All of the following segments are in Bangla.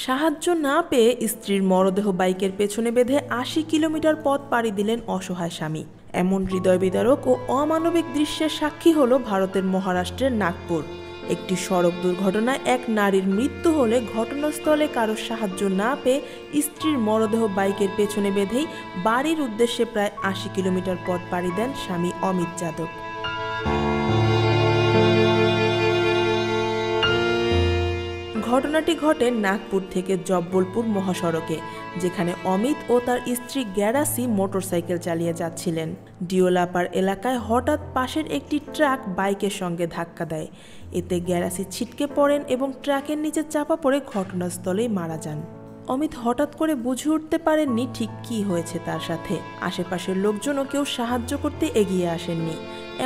সাহায্য না পেয়ে স্ত্রীর মরদেহ বাইকের পেছনে বেঁধে ৮০ কিলোমিটার পথ পাড়ি দিলেন অসহায় স্বামী। এমন হৃদয় বিদারক ও অমানবিক দৃশ্যের সাক্ষী হল ভারতের মহারাষ্ট্রের নাগপুর। একটি সড়ক দুর্ঘটনায় এক নারীর মৃত্যু হলে ঘটনাস্থলে কারো সাহায্য না পেয়ে স্ত্রীর মরদেহ বাইকের পেছনে বেঁধেই বাড়ির উদ্দেশ্যে প্রায় ৮০ কিলোমিটার পথ পাড়ি দেন স্বামী অমিত যাদব। ঘটনাটি ঘটে নাগপুর থেকে জব্বলপুর মহাসড়কে, যেখানে অমিত ও তার স্ত্রী গ্যারাসি মোটরসাইকেল চালিয়ে যাচ্ছিলেন। ডিওলাপার এলাকায় হঠাৎ পাশের একটি ট্রাক বাইকের সঙ্গে ধাক্কা দেয়। এতে গ্যারাসি ছিটকে পড়েন এবং ট্রাকের নিচে চাপা পড়ে ঘটনাস্থলেই মারা যান। অমিত হঠাৎ করে বুঝে উঠতে পারেননি ঠিক কী হয়েছে তার সাথে। আশেপাশের লোকজনও কেউ সাহায্য করতে এগিয়ে আসেননি,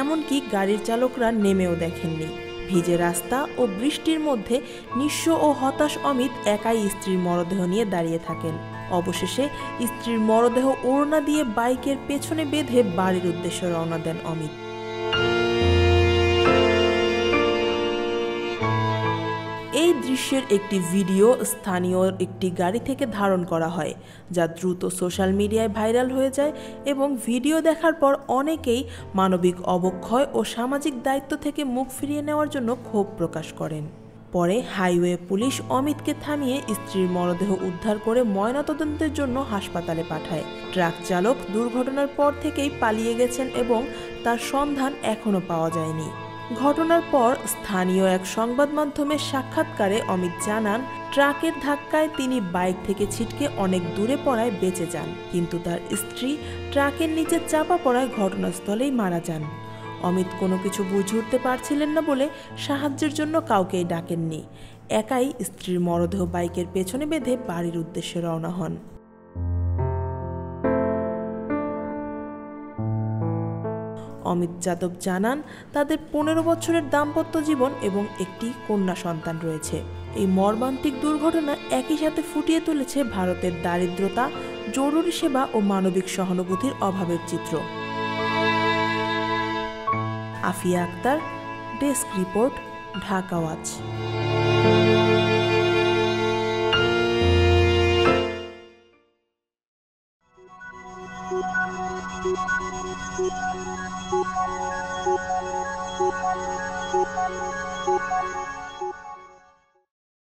এমনকি গাড়ির চালকরা নেমেও দেখেননি। ভিজে রাস্তা ও বৃষ্টির মধ্যে নিঃস্ব ও হতাশ অমিত একাই স্ত্রীর মরদেহ নিয়ে দাঁড়িয়ে থাকেন। অবশেষে স্ত্রীর মরদেহ ওড়না দিয়ে বাইকের পেছনে বেঁধে বাড়ির উদ্দেশ্যে রওনা দেন অমিত। এই দৃশ্যের একটি ভিডিও স্থানীয় একটি গাড়ি থেকে ধারণ করা হয়, যা দ্রুত সোশ্যাল মিডিয়ায় ভাইরাল হয়ে যায় এবং ভিডিও দেখার পর অনেকেই মানবিক অবক্ষয় ও সামাজিক দায়িত্ব থেকে মুখ ফিরিয়ে নেওয়ার জন্য ক্ষোভ প্রকাশ করেন। পরে হাইওয়ে পুলিশ অমিতকে থামিয়ে স্ত্রীর মরদেহ উদ্ধার করে ময়নাতদন্তের জন্য হাসপাতালে পাঠায়। ট্রাক চালক দুর্ঘটনার পর থেকেই পালিয়ে গেছেন এবং তার সন্ধান এখনও পাওয়া যায়নি। ঘটনার পর স্থানীয় এক সংবাদ মাধ্যমের সাক্ষাৎকারে অমিত জানান, ট্রাকের ধাক্কায় তিনি বাইক থেকে ছিটকে অনেক দূরে পড়ায় বেঁচে যান, কিন্তু তার স্ত্রী ট্রাকের নিচে চাপা পড়ায় ঘটনাস্থলেই মারা যান। অমিত কোনো কিছু বুঝে উঠতে পারছিলেন না বলে সাহায্যের জন্য কাউকেই ডাকেননি। একাই স্ত্রীর মরদেহ বাইকের পেছনে বেঁধে বাড়ির উদ্দেশ্যে রওনা হন। অমিত যাদব জানান, তাদের ১৫ বছরের দাম্পত্য জীবন এবং একটি কন্যা সন্তান রয়েছে। এই মর্মান্তিক দুর্ঘটনা একই সাথে ফুটিয়ে তুলেছে ভারতের দারিদ্রতা, জরুরি সেবা ও মানবিক সহানুভূতির অভাবের চিত্র। Afia Akter, desk report, Dhaka watch.